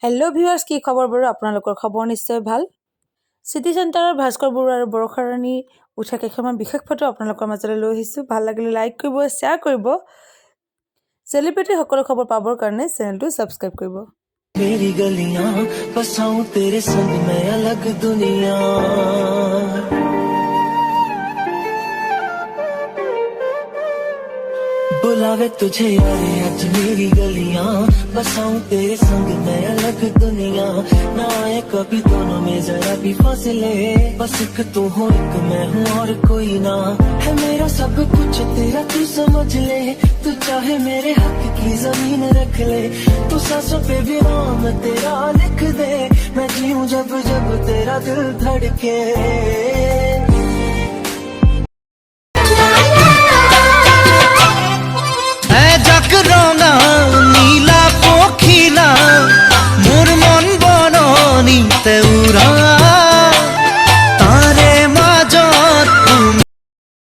Hello' viewers, কি খবৰ বাৰু? আপোনালোকৰ খবৰ নিশ্চয় ভাল। চিটি চেণ্টাৰৰ ভাস্কৰ বৰুৱা আৰু বৰষা ৰাণী উঠা কেইখনমান বিশেষ ফটো আপোনালোকৰ মাজলৈ লৈ আহিছোঁ। ভাল লাগিলে লাইক কৰিব, শ্বেয়াৰ কৰিব। চেলিব্ৰিটিৰ সকলো খবৰ পাবৰ কাৰণে চেনেলটো ছাবস্ক্ৰাইব কৰিব। मेरी गलियां बसाऊं तेरे संग मैं अलग दुनिया बुलावे तुझे यारे आज मेरी गलियां बसाऊं तेरे संग मैं अलग दुनिया ना आए कभी दोनों में जरा भी फासले बस एक तू हो एक मैं हूँ और कोई ना है मेरा सब कुछ तेरा तू समझ ले तू चाहे मेरे हक की जमीन रख ले तू सांसों पे भी नाम तेरा लिख दे मैं जीऊं जब जब तेरा दिल धड़के